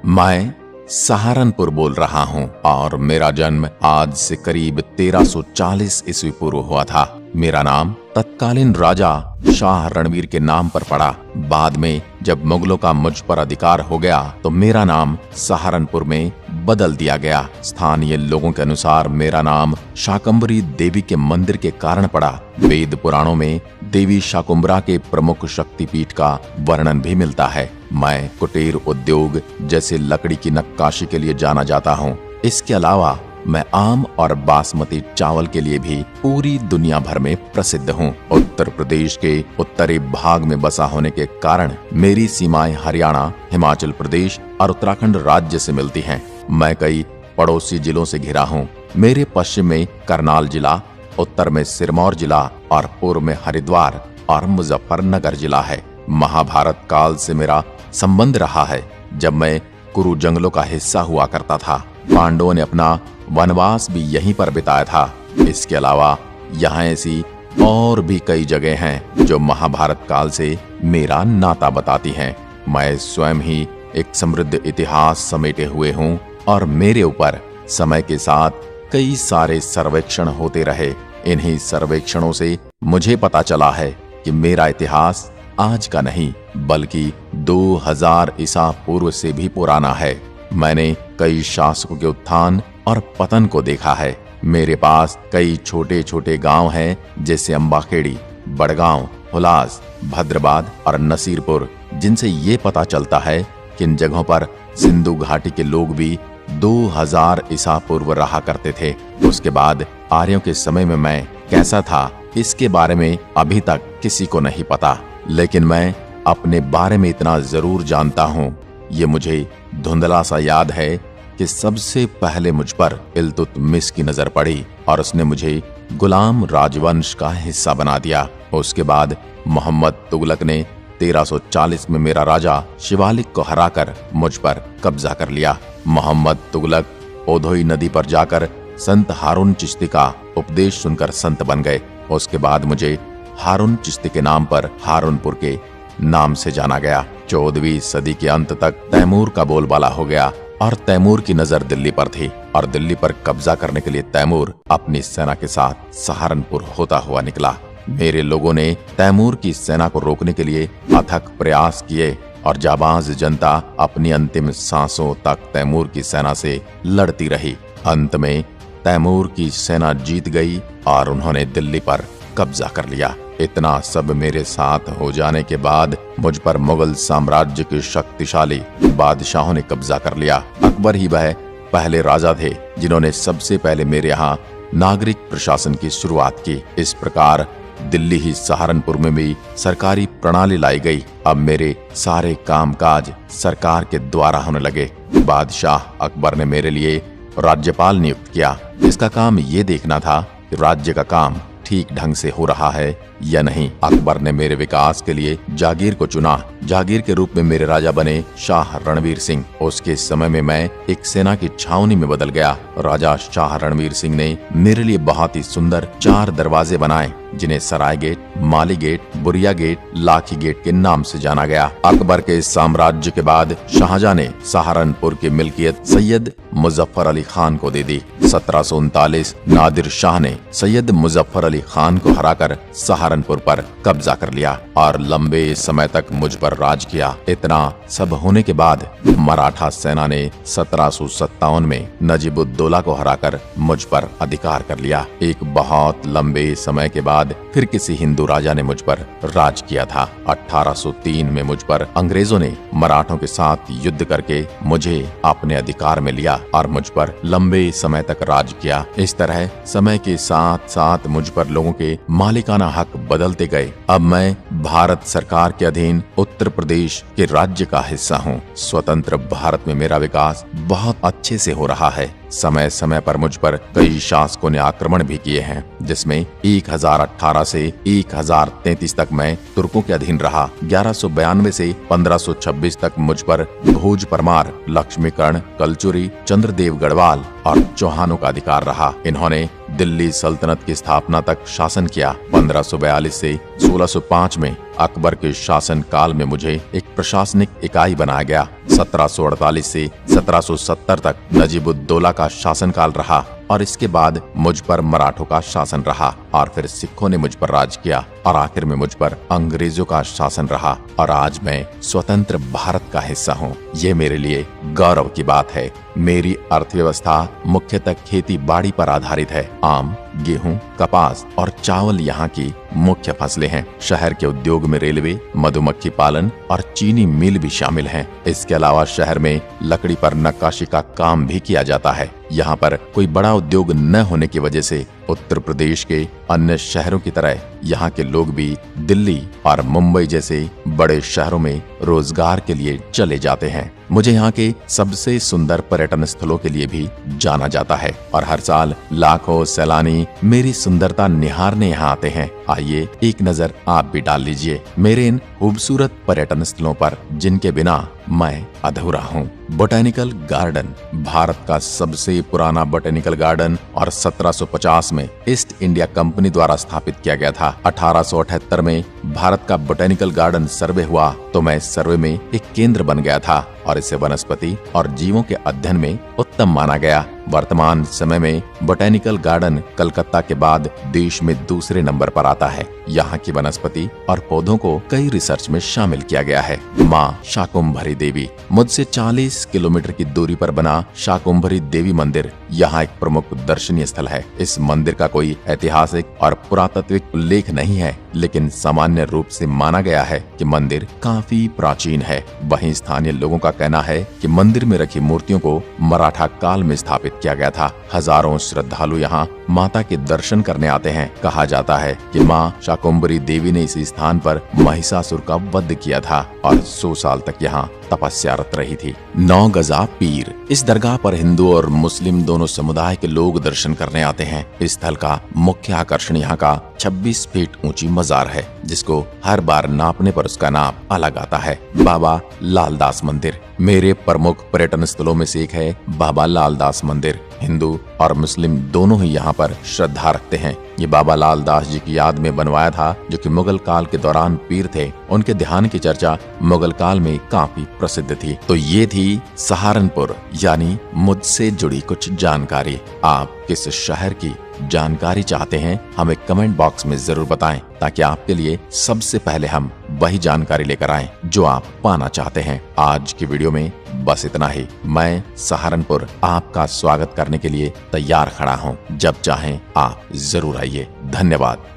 मैं सहारनपुर बोल रहा हूँ और मेरा जन्म आज से करीब 1340 ईस्वी पूर्व हुआ था। मेरा नाम तत्कालीन राजा शाह रणवीर के नाम पर पड़ा। बाद में जब मुगलों का मुझ पर अधिकार हो गया तो मेरा नाम सहारनपुर में बदल दिया गया। स्थानीय लोगों के अनुसार मेरा नाम शाकंभरी देवी के मंदिर के कारण पड़ा। वेद पुराणों में देवी शाकुंभरा के प्रमुख शक्तिपीठ का वर्णन भी मिलता है। मैं कुटीर उद्योग जैसे लकड़ी की नक्काशी के लिए जाना जाता हूँ। इसके अलावा मैं आम और बासमती चावल के लिए भी पूरी दुनिया भर में प्रसिद्ध हूँ। उत्तर प्रदेश के उत्तरी भाग में बसा होने के कारण मेरी सीमाएं हरियाणा, हिमाचल प्रदेश और उत्तराखंड राज्य से मिलती हैं। मैं कई पड़ोसी जिलों से घिरा हूँ। मेरे पश्चिम में करनाल जिला, उत्तर में सिरमौर जिला और पूर्व में हरिद्वार और मुजफ्फरनगर जिला है। महाभारत काल से मेरा संबंध रहा है, जब मैं कुरु जंगलों का हिस्सा हुआ करता था। पांडवों ने अपना वनवास भी यहीं पर बिताया था। इसके अलावा यहाँ ऐसी और भी कई जगह हैं जो महाभारत काल से मेरा नाता बताती हैं। मैं स्वयं ही एक समृद्ध इतिहास समेटे हुए हूँ और मेरे ऊपर समय के साथ कई सारे सर्वेक्षण होते रहे। इन्हीं सर्वेक्षणों से मुझे पता चला है कि मेरा इतिहास आज का नहीं बल्कि 2000 ईसा पूर्व से भी पुराना है। मैंने कई शासकों के उत्थान और पतन को देखा है। मेरे पास कई छोटे छोटे गांव हैं, जैसे अम्बाखेड़ी, बड़गांव, हुलास, भद्रबाद और नसीरपुर, जिनसे ये पता चलता है कि इन जगहों पर सिंधु घाटी के लोग भी 2000 ईसा पूर्व रहा करते थे। उसके बाद आर्यों के समय में मैं कैसा था, इसके बारे में अभी तक किसी को नहीं पता, लेकिन मैं अपने बारे में इतना जरूर जानता हूँ। ये मुझे धुंधला सा याद है कि सबसे पहले मुझ पर इल्तुतमिश की नजर पड़ी और उसने मुझे गुलाम राजवंश का हिस्सा बना दिया। उसके बाद मोहम्मद तुगलक ने 1340 में मेरा राजा शिवालिक को हराकर मुझ पर कब्जा कर लिया। मोहम्मद तुगलक ओधोई नदी पर जाकर संत हारून चिश्ती का उपदेश सुनकर संत बन गए। उसके बाद मुझे हारून चिश्ती के नाम पर हारूनपुर के नाम से जाना गया। 14वीं सदी के अंत तक तैमूर का बोलबाला हो गया और तैमूर की नजर दिल्ली पर थी और दिल्ली पर कब्जा करने के लिए तैमूर अपनी सेना के साथ सहारनपुर होता हुआ निकला। मेरे लोगों ने तैमूर की सेना को रोकने के लिए अथक प्रयास किए और जाबाज जनता अपनी अंतिम सांसों तक तैमूर की सेना से लड़ती रही। अंत में तैमूर की सेना जीत गई और उन्होंने दिल्ली पर कब्जा कर लिया। इतना सब मेरे साथ हो जाने के बाद मुझ पर मुगल साम्राज्य के शक्तिशाली बादशाहों ने कब्जा कर लिया। अकबर ही वह पहले राजा थे जिन्होंने सबसे पहले मेरे यहाँ नागरिक प्रशासन की शुरुआत की। इस प्रकार दिल्ली ही सहारनपुर में भी सरकारी प्रणाली लाई गई। अब मेरे सारे कामकाज सरकार के द्वारा होने लगे। बादशाह अकबर ने मेरे लिए राज्यपाल नियुक्त किया। इसका काम ये देखना था कि राज्य का काम ठीक ढंग से हो रहा है या नहीं। अकबर ने मेरे विकास के लिए जागीर को चुना। जागीर के रूप में मेरे राजा बने शाह रणवीर सिंह। उसके समय में मैं एक सेना की छावनी में बदल गया। राजा शाह रणवीर सिंह ने मेरे लिए बहुत ही सुंदर 4 दरवाजे बनाए, जिन्हें सराय गेट, माली गेट, बुरिया गेट, लाखी गेट के नाम से जाना गया। अकबर के साम्राज्य के बाद शाहजहां ने सहारनपुर की मिल्कियत सैयद मुजफ्फर अली खान को दे दी। 1739 नादिर शाह ने सैयद मुजफ्फर अली खान को हराकर सहारनपुर पर कब्जा कर लिया और लंबे समय तक मुझ पर राज किया। इतना सब होने के बाद मराठा सेना ने 1757 में नजीबुद्दौला को हराकर मुझ पर अधिकार कर लिया। एक बहुत लंबे समय के बाद फिर किसी हिंदू राजा ने मुझ पर राज किया था। 1803 में मुझ पर अंग्रेजों ने मराठों के साथ युद्ध करके मुझे अपने अधिकार में लिया और मुझ पर लंबे समय तक राज किया। इस तरह समय के साथ साथ मुझ पर लोगों के मालिकाना हक बदलते गए। अब मैं भारत सरकार के अधीन उत्तर प्रदेश के राज्य का हिस्सा हूँ। स्वतंत्र भारत में मेरा विकास बहुत अच्छे से हो रहा है। समय समय पर मुझ पर कई शासकों ने आक्रमण भी किए हैं, जिसमें 1018 से 1033 तक मैं तुर्कों के अधीन रहा। 1192 से 1526 तक मुझ पर भोज परमार, लक्ष्मीकर्ण, कलचुरी, चंद्रदेव गढ़वाल और चौहानों का अधिकार रहा। इन्होंने दिल्ली सल्तनत की स्थापना तक शासन किया। 1542 से 1605 में अकबर के शासन काल में मुझे एक प्रशासनिक इकाई बनाया गया। 1748 से 1770 तक नजीबुद्दौला का शासनकाल रहा और इसके बाद मुझ पर मराठों का शासन रहा और फिर सिखों ने मुझ पर राज किया और आखिर में मुझ पर अंग्रेजों का शासन रहा और आज मैं स्वतंत्र भारत का हिस्सा हूँ। ये मेरे लिए गौरव की बात है। मेरी अर्थव्यवस्था मुख्यतः खेती बाड़ी पर आधारित है। आम, गेहूं, कपास और चावल यहाँ की मुख्य फसलें हैं। शहर के उद्योग में रेलवे, मधुमक्खी पालन और चीनी मिल भी शामिल हैं। इसके अलावा शहर में लकड़ी पर नक्काशी का काम भी किया जाता है। यहाँ पर कोई बड़ा उद्योग न होने की वजह से उत्तर प्रदेश के अन्य शहरों की तरह यहाँ के लोग भी दिल्ली और मुंबई जैसे बड़े शहरों में रोजगार के लिए चले जाते हैं। मुझे यहाँ के सबसे सुंदर पर्यटन स्थलों के लिए भी जाना जाता है और हर साल लाखों सैलानी मेरी सुंदरता निहारने यहाँ आते हैं। आइए एक नजर आप भी डाल लीजिए मेरे इन खूबसूरत पर्यटन स्थलों पर, जिनके बिना मैं अधूरा हूँ। बोटेनिकल गार्डन भारत का सबसे पुराना बोटेनिकल गार्डन और 1750 में ईस्ट इंडिया कंपनी द्वारा स्थापित किया गया था। 1878 में भारत का बोटेनिकल गार्डन सर्वे हुआ तो मैं सर्वे में एक केंद्र बन गया था और इसे वनस्पति और जीवों के अध्ययन में उत्तम माना गया। वर्तमान समय में बोटेनिकल गार्डन कलकत्ता के बाद देश में दूसरे नंबर पर आता है। यहाँ की वनस्पति और पौधों को कई रिसर्च में शामिल किया गया है। माँ शाकुंभरी देवी, मुझसे 40 किलोमीटर की दूरी पर बना शाकुंभरी देवी मंदिर यहाँ एक प्रमुख दर्शनीय स्थल है। इस मंदिर का कोई ऐतिहासिक और पुरातात्विक उल्लेख नहीं है, लेकिन सामान्य रूप से माना गया है कि मंदिर काफी प्राचीन है। वहीं स्थानीय लोगों का कहना है कि मंदिर में रखी मूर्तियों को मराठा काल में स्थापित किया गया था। हजारों श्रद्धालु यहाँ माता के दर्शन करने आते हैं। कहा जाता है कि माँ शाकुंभरी देवी ने इसी स्थान पर महिषासुर का वध किया था और 100 साल तक यहाँ तपस्यारत रही थी। 9 गजा पीर, इस दरगाह पर हिंदू और मुस्लिम दोनों समुदाय के लोग दर्शन करने आते हैं। इस स्थल का मुख्य आकर्षण यहाँ का 26 फीट ऊंची मजार है, जिसको हर बार नापने पर उसका नाम अलग आता है। बाबा लालदास मंदिर मेरे प्रमुख पर्यटन स्थलों में से एक है। बाबा लालदास मंदिर हिंदू और मुस्लिम दोनों ही यहाँ पर श्रद्धा रखते हैं। ये बाबा लालदास जी की याद में बनवाया था, जो कि मुगल काल के दौरान पीर थे। उनके ध्यान की चर्चा मुगल काल में काफी प्रसिद्ध थी। तो ये थी सहारनपुर यानी मुझसे जुड़ी कुछ जानकारी। आप किस शहर की जानकारी चाहते हैं हमें कमेंट बॉक्स में जरूर बताएं, ताकि आपके लिए सबसे पहले हम वही जानकारी लेकर आएं जो आप पाना चाहते हैं। आज की वीडियो में बस इतना ही। मैं सहारनपुर आपका स्वागत करने के लिए तैयार खड़ा हूं। जब चाहें आप जरूर आइए। धन्यवाद।